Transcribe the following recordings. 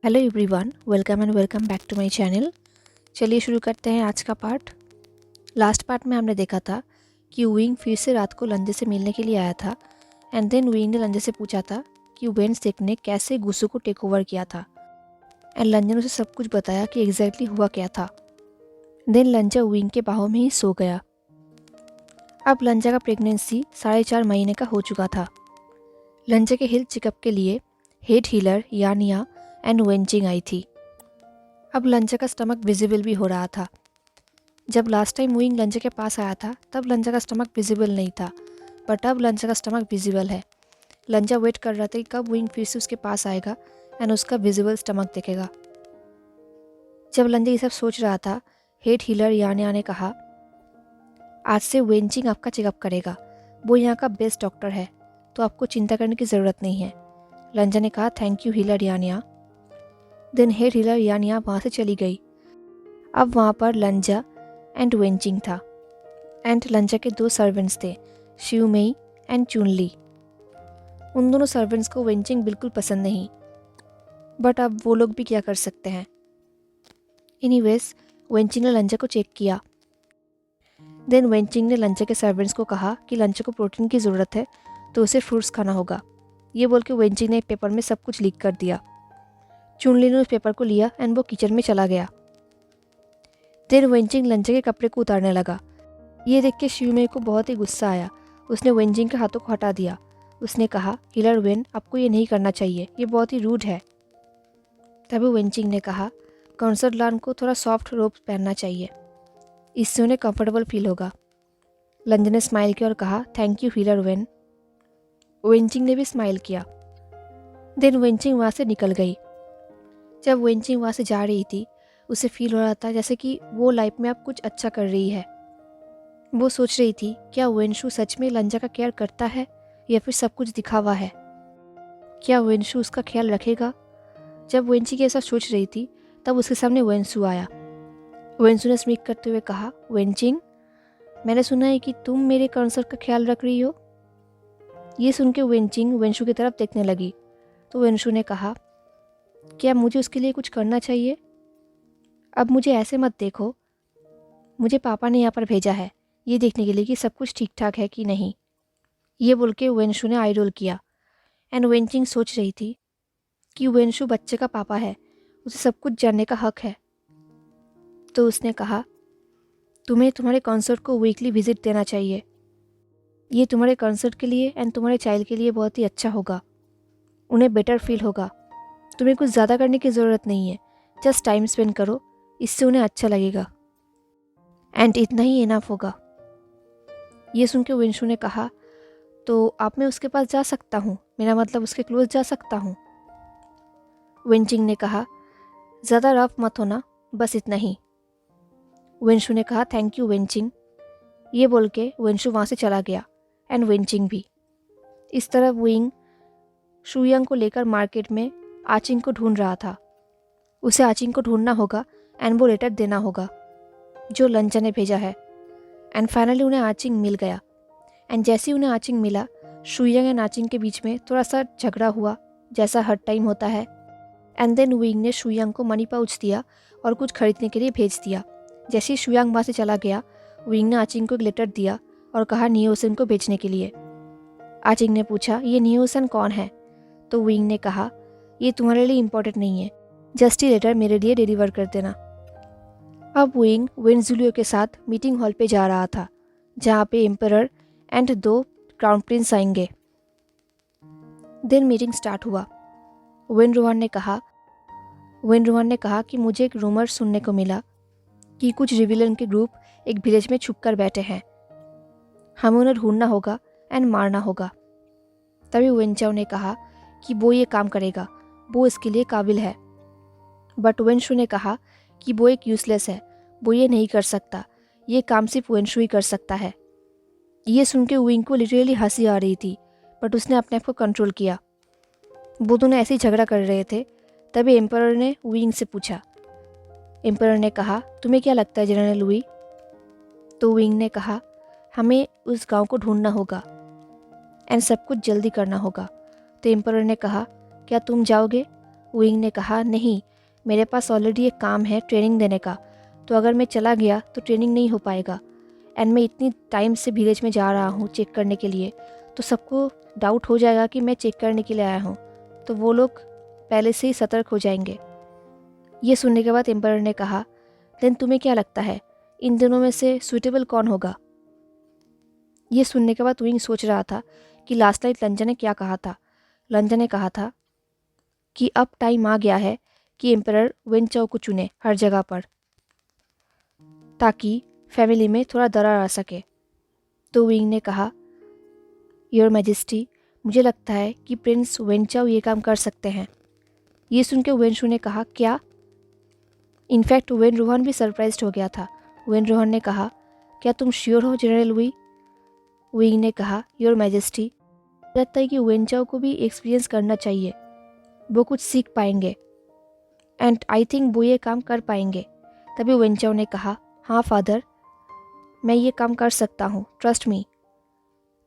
Hello everyone, welcome back to my channel. चलिए शुरू करते हैं आज का पार्ट। लास्ट पार्ट में हमने देखा था कि विंग फिर से रात को लंजे से मिलने के लिए आया था एंड देन विंग ने लंजे से पूछा था कि वेडनेसडे ने कैसे गुस्सू को टेक ओवर किया था एंड लंजा ने उसे सब कुछ बताया कि एग्जैक्टली हुआ क्या था। देन लंजा विंग के बाहों में ही सो गया। अब लंजा का प्रेगनेंसी 4.5 महीने का हो चुका था। लंजा के हेल्थ चेकअप के लिए हेड हीलर यानिया एंड वेंचिंग आई थी। अब लंजा का स्टमक विजिबल भी हो रहा था। जब लास्ट टाइम विंग लंजा के पास आया था तब लंजा का स्टमक विजिबल नहीं था, बट अब लंजा का स्टमक विजिबल है। लंजा वेट कर रहा था कि कब विंग फिर से उसके पास आएगा एंड उसका विजिबल स्टमक देखेगा। जब लंजा ये सब सोच रहा था, हेड हीलर यानिया ने कहा, आज से वेंचिंग आपका चेकअप करेगा। वो यहाँ का बेस्ट डॉक्टर है, तो आपको चिंता करने की ज़रूरत नहीं है। लंजा ने कहा, थैंक यू हीलर यानिया। देन हेड हीलर यानिया वहाँ से चली गई। अब वहाँ पर लंजा एंड वेंचिंग था एंड लंजा के 2 सर्वेंट्स थे, शिवमेई एंड चुनली। उन दोनों सर्वेंट्स को वेंचिंग बिल्कुल पसंद नहीं, बट अब वो लोग भी क्या कर सकते हैं। एनीवेज वेंचिंग ने लंजा को चेक किया। देन वेंचिंग ने लंजा के सर्वेंट्स को कहा कि लंजा को प्रोटीन की ज़रूरत है तो उसे फ्रूट्स खाना होगा। ये बोल के वेंचिंग ने पेपर में सब कुछ लिख कर दिया। चुनली ने उस पेपर को लिया एंड वो किचन में चला गया। देन वेंचिंग लंजा के कपड़े को उतारने लगा। ये देख के शिवमेई को बहुत ही गुस्सा आया। उसने वेंचिंग के हाथों को हटा दिया। उसने कहा, हीलर वेन, आपको ये नहीं करना चाहिए, ये बहुत ही रूड है। तभी वेंचिंग ने कहा, कॉन्सर्ट लॉन को थोड़ा सॉफ्ट रोब पहनना चाहिए, इससे उन्हें कंफर्टेबल फील होगा। लंजा ने स्माइल किया और कहा, thank you healer when. Wenching ने भी स्माइल किया। देन वेंचिंग वहाँ से निकल गई। जब वेंचिंग वहाँ से जा रही थी, उसे फील हो रहा था जैसे कि वो लाइफ में अब कुछ अच्छा कर रही है। वो सोच रही थी, क्या वेंशु सच में लंजा का केयर करता है या फिर सब कुछ दिखावा है? क्या वेंशु उसका ख्याल रखेगा? जब वेंची की ऐसा सोच रही थी तब उसके सामने वेंशु आया। वेंशु ने स्मिक करते हुए कहा, वेंचिंग, मैंने सुना है कि तुम मेरे कंसर्ट का ख्याल रख रही हो। ये सुन के वेंचिंग वेंशु की तरफ देखने लगी तो वेंशु ने कहा, क्या मुझे उसके लिए कुछ करना चाहिए? अब मुझे ऐसे मत देखो, मुझे पापा ने यहाँ पर भेजा है ये देखने के लिए कि सब कुछ ठीक ठाक है कि नहीं। ये बोल के वेंशु ने आई रोल किया एंड वेंचिंग सोच रही थी कि वेंशु बच्चे का पापा है, उसे सब कुछ जानने का हक है। तो उसने कहा, तुम्हें तुम्हारे कॉन्सर्ट को वीकली विजिट देना चाहिए। ये तुम्हारे कॉन्सर्ट के लिए एंड तुम्हारे चाइल्ड के लिए बहुत ही अच्छा होगा। उन्हें बेटर फील होगा। तुम्हें कुछ ज़्यादा करने की ज़रूरत नहीं है, जस्ट टाइम स्पेंड करो, इससे उन्हें अच्छा लगेगा एंड इतना ही इनफ होगा। ये सुन के वेंशु ने कहा, तो आप मैं उसके पास जा सकता हूँ, मेरा मतलब उसके क्लोज जा सकता हूँ। वेंचिंग ने कहा, ज़्यादा रफ मत होना, बस इतना ही। वेंशु ने कहा, थैंक यू वेंचिंग। ये बोल के वेंशु वहाँ से चला गया एंड वेंचिंग भी। इस तरह विंग शुयांग को लेकर मार्केट में आचिंग को ढूंढ रहा था। उसे आचिंग को ढूंढना होगा एंड वो लेटर देना होगा जो लंजा ने भेजा है। एंड फाइनली उन्हें आचिंग मिल गया एंड जैसे ही उन्हें आचिंग मिला, शुयांग एंड आचिंग के बीच में थोड़ा सा झगड़ा हुआ, जैसा हर टाइम होता है। एंड देन विंग ने शुयांग को मनी पाउच दिया और कुछ खरीदने के लिए भेज दिया। जैसे ही शुयांग वहाँ से चला गया, विंग ने आचिंग को एक लेटर दिया और कहा नियोसन को भेजने के लिए। आचिंग ने पूछा, ये नियोसन कौन है? तो विंग ने कहा, ये तुम्हारे लिए इम्पोर्टेंट नहीं है, जस्ट ये लेटर मेरे लिए डिलीवर कर देना। अब विंग वेंजुलियो के साथ मीटिंग हॉल पे जा रहा था, जहाँ पे एम्परर एंड 2 क्राउन प्रिंस आएंगे। देन मीटिंग स्टार्ट हुआ। वेन रोहान ने कहा कि मुझे एक रूमर सुनने को मिला कि कुछ रिविलन के ग्रुप एक विलेज में छुप कर बैठे हैं। हमें उन्हें ढूंढना होगा एंड मारना होगा। तभी वेंचाओ ने कहा कि वो ये काम करेगा, वो इसके लिए काबिल है। बट वेंशु ने कहा कि वो एक यूजलेस है, वो ये नहीं कर सकता, ये काम सिर्फ वेंशु ही कर सकता है। ये सुन के विंग को लिटरली हंसी आ रही थी, बट उसने अपने आप को कंट्रोल किया। वो दोनों ऐसे ही झगड़ा कर रहे थे। तभी एम्परर ने विंग से पूछा। एम्परर ने कहा, तुम्हें क्या लगता है जनरल लुई? तो विंग ने कहा, हमें उस गांव को ढूंढना होगा एंड सब कुछ जल्दी करना होगा। तो एम्परर ने कहा, क्या तुम जाओगे? विंग ने कहा, नहीं, मेरे पास ऑलरेडी एक काम है ट्रेनिंग देने का, तो अगर मैं चला गया तो ट्रेनिंग नहीं हो पाएगा। एंड मैं इतनी टाइम से विलेज में जा रहा हूँ चेक करने के लिए, तो सबको डाउट हो जाएगा कि मैं चेक करने के लिए आया हूँ, तो वो लोग पहले से ही सतर्क हो जाएंगे। ये सुनने के बाद एम्परर ने कहा, देन तुम्हें क्या लगता है इन दोनों में से सुइटेबल कौन होगा? ये सुनने के बाद विंग सोच रहा था कि लास्ट नाइट लंजा ने क्या कहा था। लंजा ने कहा था कि अब टाइम आ गया है कि एम्परर वेन चाओ को चुने हर जगह पर, ताकि फैमिली में थोड़ा दरार आ सके। तो विंग ने कहा, योर मैजेस्टी, मुझे लगता है कि प्रिंस वेन चाओ ये काम कर सकते हैं। ये सुनकर वेनशु ने कहा, क्या? इनफैक्ट वेन रोहन भी सरप्राइज्ड हो गया था। वेन रोहन ने कहा, क्या तुम श्योर हो जनरल वी? विंग ने कहा, योर मैजेस्टी, लगता है कि वेन चाओ को भी एक्सपीरियंस करना चाहिए, वो कुछ सीख पाएंगे एंड आई थिंक वो ये काम कर पाएंगे। तभी वेन चाओ ने कहा, हाँ फादर, मैं ये काम कर सकता हूँ, ट्रस्ट मी।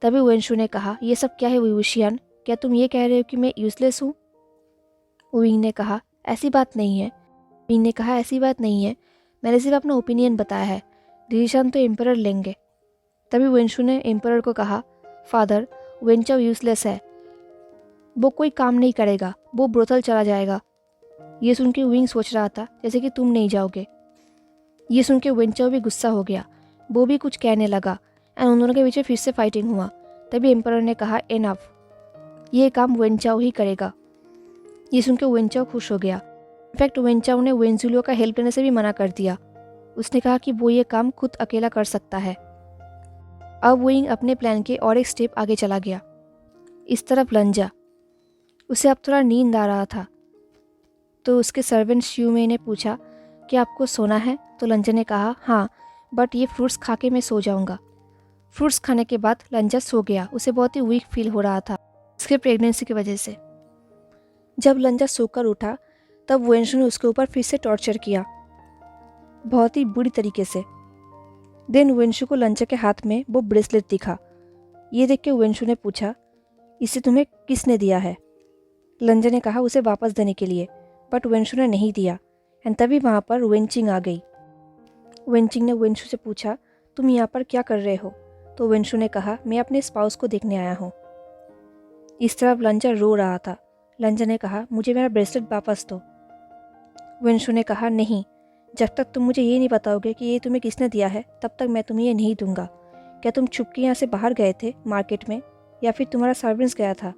तभी वेनशु ने कहा, ये सब क्या है विवुशियन, क्या तुम ये कह रहे हो कि मैं यूजलेस हूँ? विंग ने कहा, ऐसी बात नहीं है। विंग ने कहा, ऐसी बात नहीं है, मैंने सिर्फ अपना ओपिनियन बताया है, डिसीजन तो एम्परर लेंगे। तभी वेनशु ने एम्परर को कहा, फादर, वेन चाओ यूजलेस है, वो कोई काम नहीं करेगा, वो ब्रोथल चला जाएगा। ये सुन के विंग सोच रहा था जैसे कि तुम नहीं जाओगे। ये सुन के वेन चाओ भी गुस्सा हो गया, वो भी कुछ कहने लगा एंड उन दोनों के बीच फिर से फाइटिंग हुआ। तभी एम्परर ने कहा, एनफ, ये काम वेन चाओ ही करेगा। ये सुन के वेन चाओ खुश हो गया। इनफैक्ट वेन चाओ ने वेनजुलियो का हेल्प लेने से भी मना कर दिया। उसने कहा कि वो ये काम खुद अकेला कर सकता है। अब विंग अपने प्लान के और एक स्टेप आगे चला गया। इस तरफ लंजा, उसे अब थोड़ा नींद आ रहा था, तो उसके सर्वेंट श्यूमे ने पूछा कि आपको सोना है? तो लंजा ने कहा, हाँ, बट ये फ्रूट्स खा के मैं सो जाऊंगा। फ्रूट्स खाने के बाद लंजा सो गया। उसे बहुत ही वीक फील हो रहा था उसके प्रेगनेंसी की वजह से। जब लंजा सोकर उठा तब वेंशु ने उसके ऊपर फिर से टॉर्चर किया, बहुत ही बुरी तरीके से। देन वेंशु को लंजा के हाथ में वो ब्रेसलेट दिखा। ये देख के वेंशु ने पूछा, इसे तुम्हें किसने दिया है? लंजा ने कहा, उसे वापस देने के लिए, बट वेंशु ने नहीं दिया। एंड तभी वहाँ पर वेंचिंग आ गई। वेंचिंग ने वेंशु से पूछा, तुम यहाँ पर क्या कर रहे हो? तो वेंशु ने कहा, मैं अपने स्पाउस को देखने आया हूँ। इस तरफ लंजा रो रहा था। लंजा ने कहा, मुझे मेरा ब्रेसलेट वापस दो। वेंशु ने कहा, नहीं, जब तक तुम मुझे ये नहीं बताओगे कि ये तुम्हें किसने दिया है, तब तक मैं तुम्हें ये नहीं दूंगा। क्या तुम छुप के यहाँ से बाहर गए थे मार्केट में, या फिर तुम्हारा सर्वेंट्स गया था?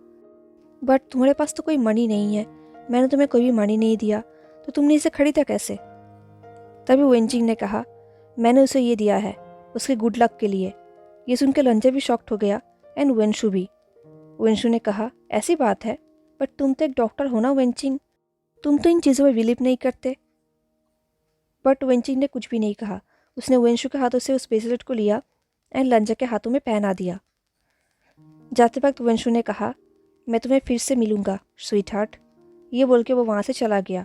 बट तुम्हारे पास तो कोई मनी नहीं है, मैंने तुम्हें कोई भी मनी नहीं दिया, तो तुमने इसे खरीदा कैसे? तभी वेंचिंग ने कहा, मैंने उसे ये दिया है उसके गुड लक के लिए। ये सुनकर लंजा भी शॉक्ट हो गया एंड वेंशु भी। वेंशु ने कहा, ऐसी बात है, बट तुम तो एक डॉक्टर हो ना वेंचिंग, तुम तो इन चीज़ों में बिलीव नहीं करते। बट वेंचिंग ने कुछ भी नहीं कहा। उसने वेंशु के हाथों से उस ब्रेसलेट को लिया एंड लंजा के हाथों में पहना दिया। जाते वक्त वेंशु ने कहा, मैं तुम्हें फिर से मिलूंगा स्वीट हार्ट। ये बोल के वो वहाँ से चला गया।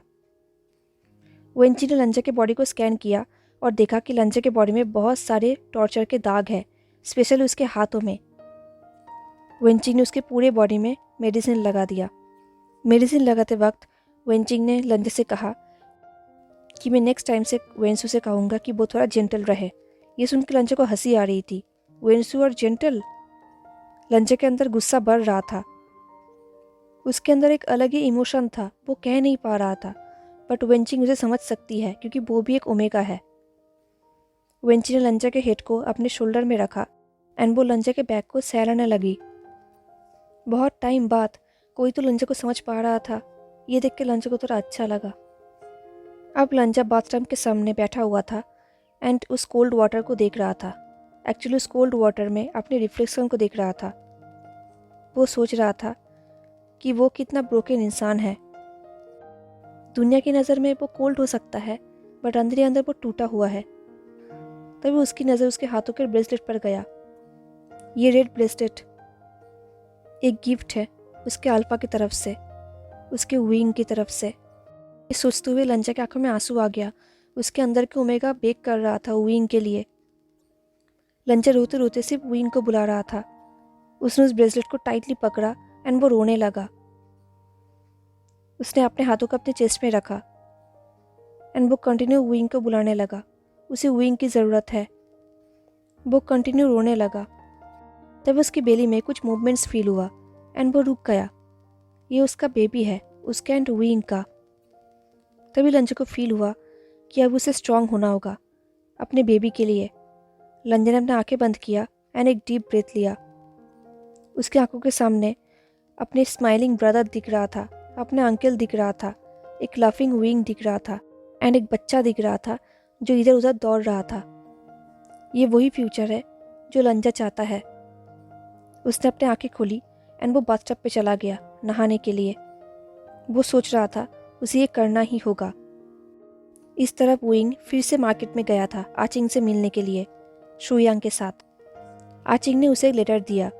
वेंची ने लंजा के बॉडी को स्कैन किया और देखा कि लंजा के बॉडी में बहुत सारे टॉर्चर के दाग हैं, स्पेशली उसके हाथों में। वेंचिंग ने उसके पूरे बॉडी में मेडिसिन लगा दिया। मेडिसिन लगाते वक्त वेंचिंग ने लंजा से कहा कि मैं नेक्स्ट टाइम से वेंसु से कहूँगा कि वो थोड़ा जेंटल रहे। ये सुनकर लंजा को हंसी आ रही थी। वेंसु और जेंटल? लंजा के अंदर गुस्सा बढ़ रहा था। उसके अंदर एक अलग ही इमोशन था, वो कह नहीं पा रहा था, बट वेंचिंग उसे समझ सकती है क्योंकि वो भी एक ओमेगा है। वेंची ने लंजा के हेड को अपने शोल्डर में रखा एंड वो लंजा के बैक को सहलाने लगी। बहुत टाइम बाद कोई तो लंजा को समझ पा रहा था। ये देख के लंजा को थोड़ा अच्छा लगा। अब लंजा बाथटब के सामने बैठा हुआ था एंड उस कोल्ड वाटर को देख रहा था। एक्चुअली उस कोल्ड वाटर में अपने रिफ्लेक्शन को देख रहा था। वो सोच रहा था कि वो कितना ब्रोकन इंसान है। दुनिया की नज़र में वो कोल्ड हो सकता है, बट अंदर ही अंदर वो टूटा हुआ है। तभी उसकी नज़र उसके हाथों के ब्रेसलेट पर गया। ये रेड ब्रेसलेट एक गिफ्ट है उसके अल्फा की तरफ से, उसके विंग की तरफ से। ये सोचते हुए लंजा की आंखों में आंसू आ गया। उसके अंदर के ओमेगा बेक कर रहा था विंग के लिए। लंजा रोते रोते सिर्फ विंग को बुला रहा था। उसने उस ब्रेसलेट को टाइटली पकड़ा एंड वो रोने लगा। उसने अपने हाथों को अपने चेस्ट में रखा एंड वो कंटिन्यू विंग को बुलाने लगा। उसे विंग की ज़रूरत है। वो कंटिन्यू रोने लगा। तब उसकी बेली में कुछ मूवमेंट्स फील हुआ एंड वो रुक गया। ये उसका बेबी है, उसका एंड विंग का। तभी लंजा को फील हुआ कि अब उसे स्ट्रांग होना होगा अपने बेबी के लिए। लंजा ने अपनी आंखें बंद किया एंड एक डीप ब्रेथ लिया। उसकी आंखों के सामने अपने स्माइलिंग ब्रदर दिख रहा था, अपने अंकल दिख रहा था, एक लाफिंग विंग दिख रहा था एंड एक बच्चा दिख रहा था जो इधर उधर दौड़ रहा था। ये वही फ्यूचर है जो लंजा चाहता है। उसने अपनी आंखें खोली एंड वो बाथटब पे चला गया नहाने के लिए। वो सोच रहा था उसे ये करना ही होगा। इस तरफ विंग फिर से मार्केट में गया था आचिंग से मिलने के लिए, शुयांग के साथ। आचिंग ने उसे एक लेटर दिया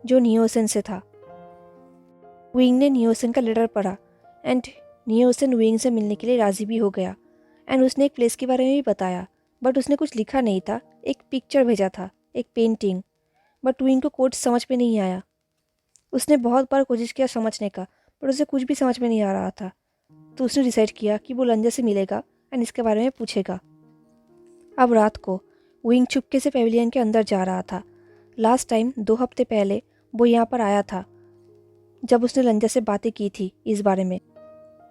जो नियोसेन से था। विंग ने नियोसेन का लेटर पढ़ा एंड नियोसेन विंग से मिलने के लिए राजी भी हो गया एंड उसने एक प्लेस के बारे में भी बताया, बट उसने कुछ लिखा नहीं था। एक पिक्चर भेजा था, एक पेंटिंग, बट विंग को कोड समझ में नहीं आया। उसने बहुत बार कोशिश किया समझने का, पर उसे कुछ भी समझ में नहीं आ रहा था। तो उसने डिसाइड किया कि वो लंजा से मिलेगा एंड इसके बारे में पूछेगा। अब रात को विंग चुपके से पेविलियन के अंदर जा रहा था। लास्ट टाइम 2 हफ्ते पहले वो यहाँ पर आया था जब उसने लंजा से बातें की थी इस बारे में,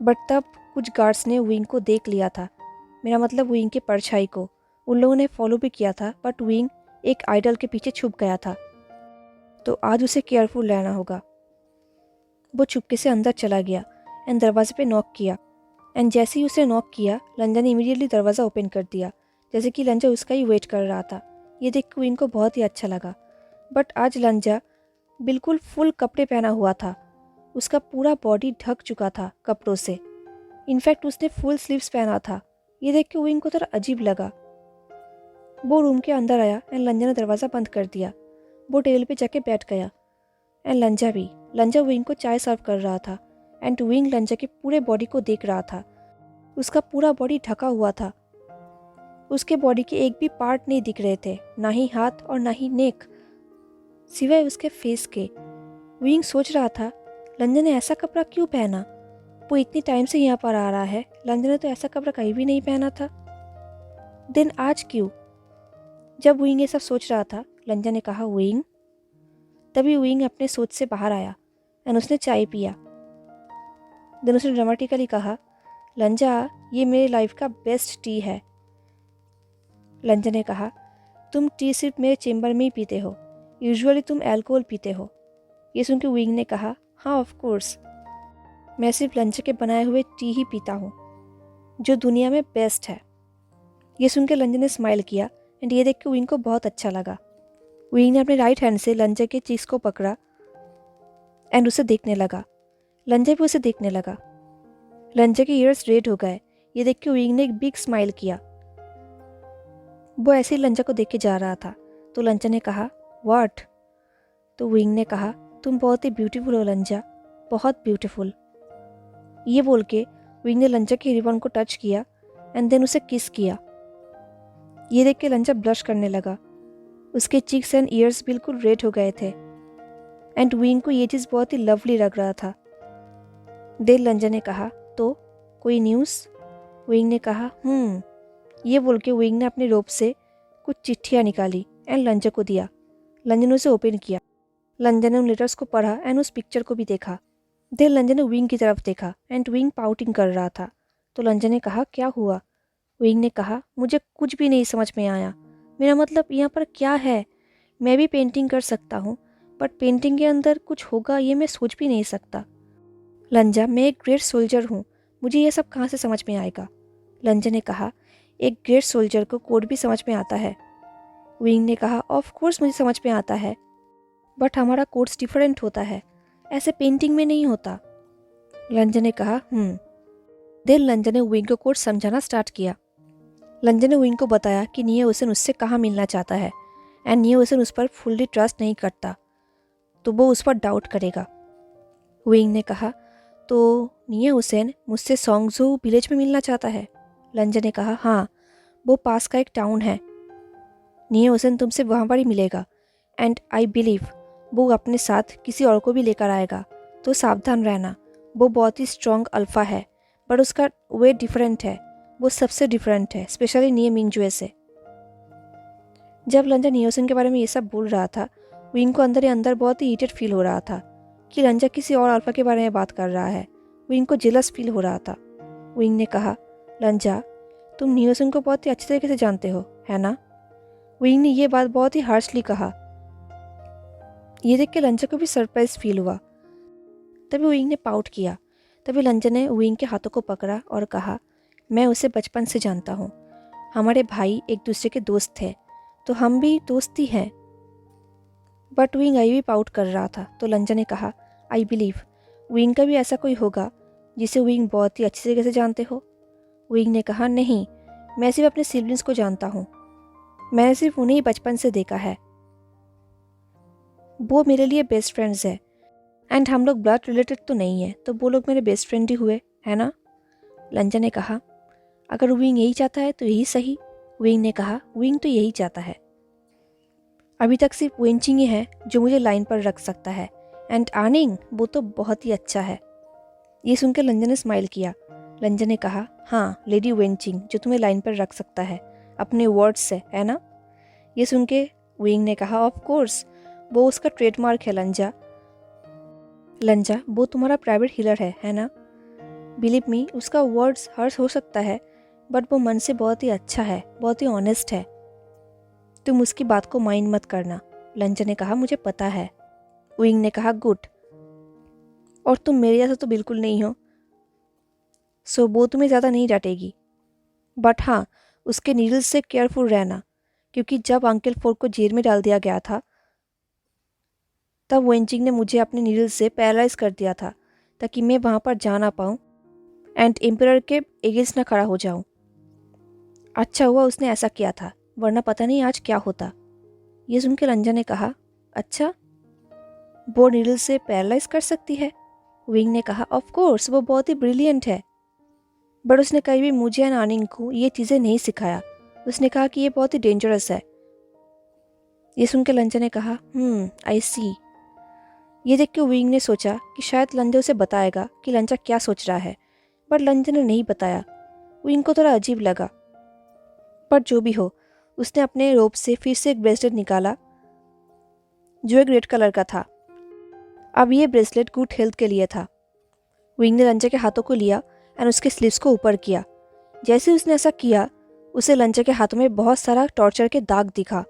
बट तब कुछ गार्ड्स ने विंग को देख लिया था। मेरा मतलब विंग के परछाई को उन लोगों ने फॉलो भी किया था, बट विंग एक आइडल के पीछे छुप गया था। तो आज उसे केयरफुल रहना होगा। वो चुपके से अंदर चला गया एंड दरवाजे पे नॉक किया एंड जैसे ही उसे नॉक किया लंजा ने इमीडिएटली दरवाज़ा ओपन कर दिया, जैसे कि लंजा उसका ही वेट कर रहा था। ये देख के विंग को बहुत ही अच्छा लगा। बट आज लंजा बिल्कुल फुल कपड़े पहना हुआ था। उसका पूरा बॉडी ढक चुका था कपड़ों से। इनफैक्ट उसने फुल स्लीव्स पहना था। ये देख के विंग को थोड़ा अजीब लगा। वो रूम के अंदर आया एंड लंजा ने दरवाज़ा बंद कर दिया। वो टेबल पे जाके बैठ गया एंड लंजा भी। लंजा विंग को चाय सर्व कर रहा था एंड विंग लंजा के पूरे बॉडी को देख रहा था। उसका पूरा बॉडी ढका हुआ था। उसके बॉडी के एक भी पार्ट नहीं दिख रहे थे, ना ही हाथ और ना ही नेक, सिवाय उसके फेस के। विंग सोच रहा था लंजा ने ऐसा कपड़ा क्यों पहना। वो इतनी टाइम से यहाँ पर आ रहा है, लंजा ने तो ऐसा कपड़ा कहीं भी नहीं पहना था। दिन आज क्यों। जब विंग ये सब सोच रहा था लंजा ने कहा विंग। तभी विंग अपने सोच से बाहर आया एंड उसने चाय पिया। देन उसने ड्रामेटिकली कहा लंजा ये मेरी लाइफ का बेस्ट टी है। लंजा ने कहा तुम टी सिर्फ मेरे चेम्बर में ही पीते हो, यूजुअली तुम अल्कोहल पीते हो। ये सुन के विंग ने कहा हाँ ऑफ कोर्स, मैं सिर्फ लंजा के बनाए हुए टी ही पीता हूँ जो दुनिया में बेस्ट है। ये सुन के लंजा ने स्माइल किया एंड ये देख के विंग को बहुत अच्छा लगा। विंग ने अपने राइट हैंड से लंजा के चीज को पकड़ा एंड उसे देखने लगा। लंजा भी उसे देखने लगा। लंजा के ईयर्स रेड हो गए। ये देख के विंग ने एक बिग स्माइल किया। वो ऐसे ही लंजा को देख के जा रहा था। तो लंजा ने कहा व्हाट। तो विंग ने कहा तुम बहुत ही ब्यूटीफुल हो लंजा, बहुत ब्यूटीफुल। ये बोल के विंग ने लंजा के रिबन को टच किया एंड देन उसे किस किया। ये देख के लंजा ब्लश करने लगा। उसके चीक्स एंड ईयर्स बिल्कुल रेड हो गए थे एंड विंग को ये चीज़ बहुत ही लवली लग रहा था। देन लंजा ने कहा तो कोई न्यूज़। विंग ने कहा ये बोल के विंग ने अपने रोब से कुछ चिट्ठियाँ निकाली एंड लंजा को दिया। लंजा ने उसे ओपन किया। लंजा ने उन लेटर्स को पढ़ा एंड उस पिक्चर को भी देखा। देन लंजा ने विंग की तरफ देखा एंड विंग पाउटिंग कर रहा था। तो लंजा ने कहा क्या हुआ। विंग ने कहा मुझे कुछ भी नहीं समझ में आया। मेरा मतलब यहाँ पर क्या है। मैं भी पेंटिंग कर सकता हूँ, बट पेंटिंग के अंदर कुछ होगा ये मैं सोच भी नहीं सकता। लंजा मैं एक ग्रेट सोल्जर हूँ, मुझे ये सब कहाँ से समझ में आएगा। लंजा ने कहा एक ग्रेट सोल्जर को कोड भी समझ में आता है। विंग ने कहा ऑफ कोर्स मुझे समझ में आता है, बट हमारा कोड्स डिफरेंट होता है, ऐसे पेंटिंग में नहीं होता। लंजा ने कहा देन लंजा ने विंग को कोड समझाना स्टार्ट किया। लंजा ने विंग को बताया कि नियोसेन उससे कहाँ मिलना चाहता है एंड नियोसेन उस पर फुल्ली ट्रस्ट नहीं करता, तो वो उस पर डाउट करेगा। विंग ने कहा तो नियोसेन मुझसे सोंगजू विलेज में मिलना चाहता है। लंजा ने कहा हाँ, वो पास का एक टाउन है। नियोसेन तुमसे वहाँ पर ही मिलेगा एंड आई बिलीव वो अपने साथ किसी और को भी लेकर आएगा, तो सावधान रहना। वो बहुत ही स्ट्रॉन्ग अल्फ़ा है, बट उसका वे डिफरेंट है, वो सबसे डिफरेंट है, स्पेशली निये मिंगजुए से। जब लंजा नियोसन के बारे में ये सब बोल रहा था, विंग को अंदर ही अंदर बहुत ही हीटेड फील हो रहा था कि लंजा किसी और अल्फ़ा के बारे में बात कर रहा है। विंग को जेलस फील हो रहा था। विंग ने कहा, लंजा, तुम नियोसन को बहुत ही अच्छे तरीके से जानते हो, है ना? विंग ने यह बात बहुत ही हार्शली कहा। ये देख के लंजा को भी सरप्राइज फील हुआ। तभी विंग ने पाउट किया। तभी लंजा ने विंग के हाथों को पकड़ा और कहा, मैं उसे बचपन से जानता हूँ। हमारे भाई एक दूसरे के दोस्त थे, तो हम भी दोस्त ही हैं। बट विंग अभी भी पाउट कर रहा था, तो लंजा ने कहा, आई बिलीव विंग का भी ऐसा कोई होगा जिसे विंग बहुत ही अच्छी तरीके से जानते हो। विंग ने कहा, नहीं, मैं सिर्फ अपने सिबलिंग्स को जानता हूँ। मैंने सिर्फ उन्हें ही बचपन से देखा है। वो मेरे लिए बेस्ट फ्रेंड्स है, एंड हम लोग ब्लड रिलेटेड तो नहीं है, तो वो लोग मेरे बेस्ट फ्रेंड ही हुए, है ना? लंजा ने कहा, अगर विंग यही चाहता है तो यही सही। विंग ने कहा, विंग तो यही चाहता है। अभी तक सिर्फ वेंचिंग ही है जो मुझे लाइन पर रख सकता है, एंड आर्निंग वो तो बहुत ही अच्छा है। ये सुनकर लंजा ने स्माइल किया। लंजा ने कहा, हाँ, लेडी वेंचिंग जो तुम्हें लाइन पर रख सकता है अपने वर्ड्स से, है ना? ये सुन के विंग ने कहा, ऑफ कोर्स, वो उसका ट्रेडमार्क है लंजा। लंजा, वो तुम्हारा प्राइवेट हीलर है ना? बिलीव मी, उसका वर्ड्स हर्ष हो सकता है, बट वो मन से बहुत ही अच्छा है, बहुत ही ऑनेस्ट है। तुम उसकी बात को माइंड मत करना। लंजा ने कहा, मुझे पता है। विंग ने कहा, गुड। और तुम मेरे जैसा तो बिल्कुल नहीं हो, सो वो तुम्हें ज़्यादा नहीं डांटेगी। बट हाँ, उसके नीडल्स से केयरफुल रहना, क्योंकि जब अंकल फोर्ड को जेल में डाल दिया गया था, तब वेंचिंग ने मुझे अपने नीडल से पैरालाइज कर दिया था, ताकि मैं वहाँ पर जा ना पाऊँ एंड एम्परर के एगेंस्ट ना खड़ा हो जाऊँ। अच्छा हुआ उसने ऐसा किया था, वरना पता नहीं आज क्या होता। ये सुन के लंजा ने कहा, अच्छा, वो नीडल से पैरालाइज कर सकती है? विंग ने कहा, ऑफ कोर्स, वो बहुत ही ब्रिलियंट है, बट उसने कभी भी मुझे एंड आनिंग को ये चीज़ें नहीं सिखाया। उसने कहा कि ये बहुत ही डेंजरस है। ये सुन के लंजा ने कहा, आई सी। ये देख के विंग ने सोचा कि शायद लंजा उसे बताएगा कि लंजा क्या सोच रहा है, बट लंजा ने नहीं बताया। विंग को थोड़ा अजीब लगा, पर जो भी हो, उसने अपने रोप से फिर से एक ब्रेसलेट निकाला जो एक रेड कलर का था। अब ये ब्रेसलेट गुड हेल्थ के लिए था। विंग ने लंजा के हाथों को लिया एंड उसके स्लीव्स को ऊपर किया। जैसे उसने ऐसा किया, उसे लंजा के हाथों में बहुत सारा टॉर्चर के दाग दिखा।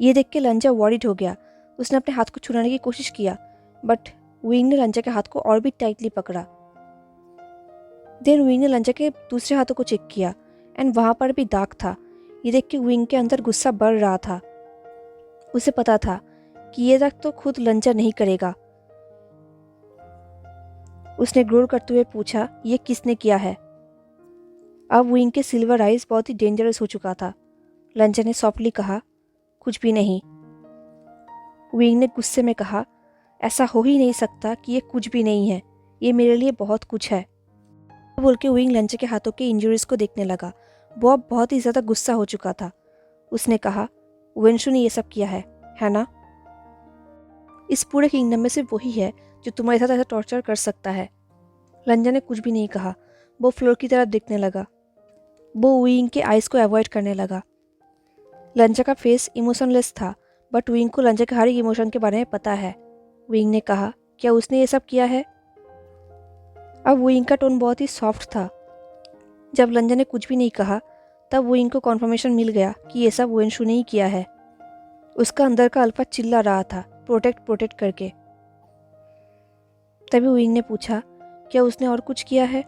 ये देख के लंजा वॉरिड हो गया। उसने अपने हाथ को छुड़ाने की कोशिश किया, बट विंग ने लंजा के हाथ को और भी टाइटली पकड़ा। देन विंग ने लंजा के दूसरे हाथों को चेक किया एंड वहाँ पर भी दाग था। ये देख के विंग के अंदर गुस्सा बढ़ रहा था। उसे पता था कि ये दाग तो खुद लंजा नहीं करेगा। उसने ग्रोल करते हुए पूछा, ये किसने किया है? अब विंग के सिल्वर आइज बहुत ही डेंजरस हो चुका था। लंजा ने सॉफ्टली कहा, कुछ भी नहीं। विंग ने गुस्से में कहा, ऐसा हो ही नहीं सकता कि ये कुछ भी नहीं है, ये मेरे लिए बहुत कुछ है। बोल के विंग लंजा के हाथों के इंजरीज को देखने लगा। वो अब बहुत ही ज़्यादा गुस्सा हो चुका था। उसने कहा, वेंशु ने ये सब किया है ना? इस पूरे किंगडम में सिर्फ वही है जो तुम्हारे साथ ऐसा टॉर्चर कर सकता है। लंजा ने कुछ भी नहीं कहा। वो फ्लोर की तरफ देखने लगा। वो विंग के आइज़ को अवॉइड करने लगा। लंजा का फेस इमोशनलेस था, बट विंग को लंजा के हर एक इमोशन के बारे में पता है। विंग ने कहा, क्या उसने ये सब किया है? अब विंग का टोन बहुत ही सॉफ्ट था। जब लंजा ने कुछ भी नहीं कहा, तब विंग को कॉन्फर्मेशन मिल गया कि ये सब वेंशु ने ही किया है। उसका अंदर का अल्फा चिल्ला रहा था, प्रोटेक्ट प्रोटेक्ट करके। तभी विंग ने पूछा, क्या उसने और कुछ किया है?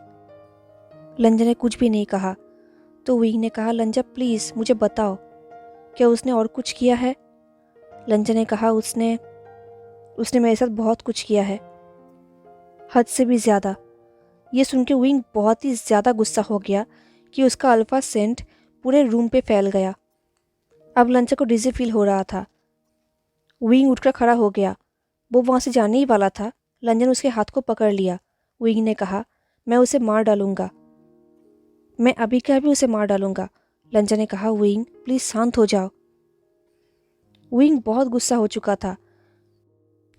लंजा ने कुछ भी नहीं कहा। तो विंग ने कहा, लंजा प्लीज़ मुझे बताओ, क्या उसने और कुछ किया है? लंजा ने कहा, उसने मेरे साथ बहुत कुछ किया है, हद से भी ज़्यादा। ये सुन के विंग बहुत ही ज़्यादा गुस्सा हो गया कि उसका अल्फा सेंट पूरे रूम पे फैल गया। अब लंजा को डिजी फील हो रहा था। विंग उठकर खड़ा हो गया। वो वहाँ से जाने ही वाला था। लंजा ने उसके हाथ को पकड़ लिया। विंग ने कहा, मैं उसे मार डालूंगा, मैं अभी के अभी उसे मार डालूंगा। लंजा ने कहा, विंग प्लीज़ शांत हो जाओ। विंग बहुत गुस्सा हो चुका था।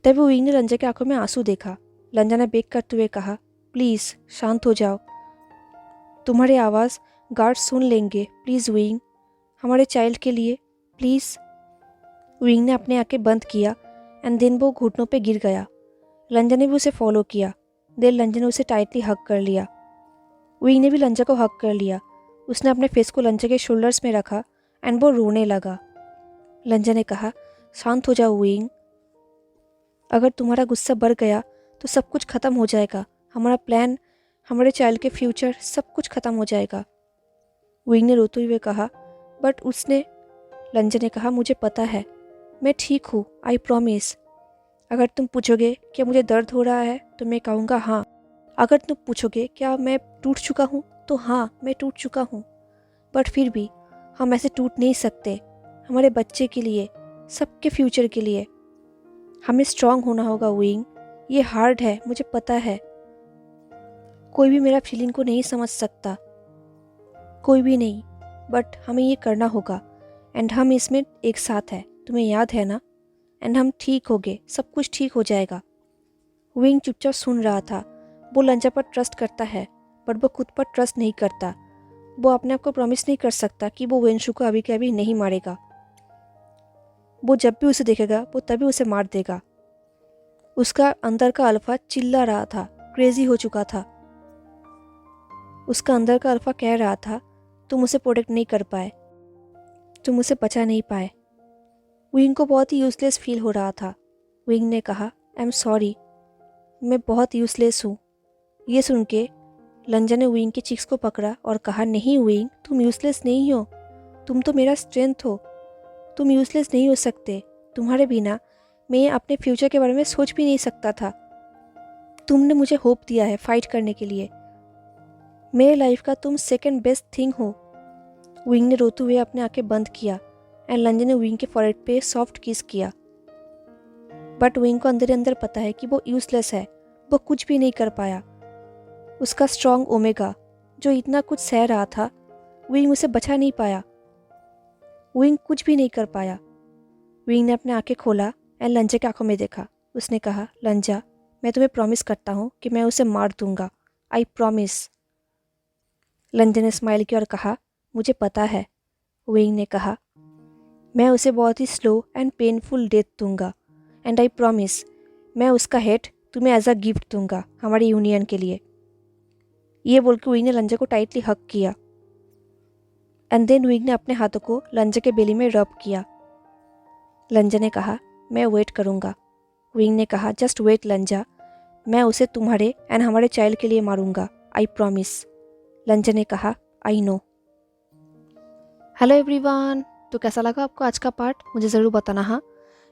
तभी विंग ने लंजा की आंखों में आंसू देखा। लंजा ने बेक करते हुए कहा, प्लीज़ शांत हो जाओ, तुम्हारी आवाज़ गार्ड सुन लेंगे, प्लीज़ विंग, हमारे चाइल्ड के लिए प्लीज़। विंग ने अपनी आंखें बंद किया एंड देन वो घुटनों पे गिर गया। लंजा ने भी उसे फॉलो किया। देन लंजा ने उसे टाइटली हग कर लिया। विंग ने भी लंजा को हग कर लिया। उसने अपने फेस को लंजा के शोल्डर्स में रखा एंड वो रोने लगा। लंजा ने कहा, शांत हो जाओ विंग, अगर तुम्हारा गुस्सा बढ़ गया तो सब कुछ ख़त्म हो जाएगा, हमारा प्लान, हमारे चाइल्ड के फ्यूचर, सब कुछ ख़त्म हो जाएगा। विंग ने रोते हुए कहा, बट उसने, लंजा ने कहा, मुझे पता है, मैं ठीक हूँ, आई प्रॉमिस। अगर तुम पूछोगे क्या मुझे दर्द हो रहा है तो मैं कहूँगा हाँ। अगर तुम पूछोगे क्या मैं टूट चुका हूँ तो हाँ, मैं टूट चुका हूँ। बट फिर भी हम ऐसे टूट नहीं सकते, हमारे बच्चे के लिए, सबके फ्यूचर के लिए हमें स्ट्रांग होना होगा विंग। ये हार्ड है, मुझे पता है, कोई भी मेरा फीलिंग को नहीं समझ सकता, कोई भी नहीं, बट हमें ये करना होगा एंड हम इसमें एक साथ हैं, तुम्हें याद है ना, एंड हम ठीक होंगे, सब कुछ ठीक हो जाएगा। विंग चुपचाप सुन रहा था। वो लंजा पर ट्रस्ट करता है बट वो खुद पर ट्रस्ट नहीं करता। वो अपने आप को प्रॉमिस नहीं कर सकता कि वो वेंशु को अभी के अभी नहीं मारेगा। वो जब भी उसे देखेगा वो तभी उसे मार देगा। उसका अंदर का अल्फा चिल्ला रहा था, क्रेजी हो चुका था। उसका अंदर का अल्फा कह रहा था, तुम उसे प्रोटेक्ट नहीं कर पाए, तुम उसे बचा नहीं पाए। विंग को बहुत ही यूजलेस फील हो रहा था। विंग ने कहा, आई एम सॉरी, मैं बहुत यूजलेस हूँ। ये सुन के लंजा ने विंग के चिक्स को पकड़ा और कहा, नहीं विंग, तुम यूजलेस नहीं हो, तुम तो मेरा स्ट्रेंथ हो, तुम यूजलेस नहीं हो सकते, तुम्हारे बिना मैं अपने फ्यूचर के बारे में सोच भी नहीं सकता था। तुमने मुझे होप दिया है फाइट करने के लिए, मेरे लाइफ का तुम सेकंड बेस्ट थिंग हो। विंग ने रोते हुए अपने आंखें बंद किया एंड लंजा ने विंग के फॉरहेड पे सॉफ्ट किस किया। बट विंग को अंदर ही अंदर पता है कि वो यूजलेस है, वो कुछ भी नहीं कर पाया। उसका स्ट्रॉन्ग ओमेगा जो इतना कुछ सह रहा था, विंग उसे बचा नहीं पाया, विंग कुछ भी नहीं कर पाया। विंग ने अपने आंखें खोला एंड लंजा की आंखों में देखा। उसने कहा, लंजा, मैं तुम्हें प्रॉमिस करता हूँ कि मैं उसे मार दूंगा, आई प्रॉमिस। लंजा ने स्माइल किया और कहा, मुझे पता है। विंग ने कहा, मैं उसे बहुत ही स्लो एंड पेनफुल डेथ दूंगा एंड आई प्रॉमिस, मैं उसका हेड तुम्हें एज अ गिफ्ट दूंगा हमारी यूनियन के लिए। ये बोल के विंग ने लंजा को टाइटली हग किया एंड देन विंग ने अपने हाथों को लंजा के बेली में रब किया। लंजा ने कहा, मैं वेट करूंगा। विंग ने कहा, जस्ट वेट लंजा, मैं उसे तुम्हारे एंड हमारे चाइल्ड के लिए मारूंगा, आई प्रॉमिस। लंजा ने कहा, आई नो। हेलो एवरीवन, तो कैसा लगा आपको आज का पार्ट, मुझे ज़रूर बताना हाँ।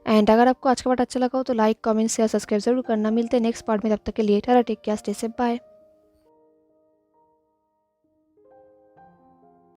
एंड अगर आपको आज का पार्ट अच्छा लगा हो तो लाइक, कमेंट, शेयर, सब्सक्राइब जरूर करना। मिलते हैं नेक्स्ट पार्ट में, तब तक के लिए tata, take care, stay safe, bye.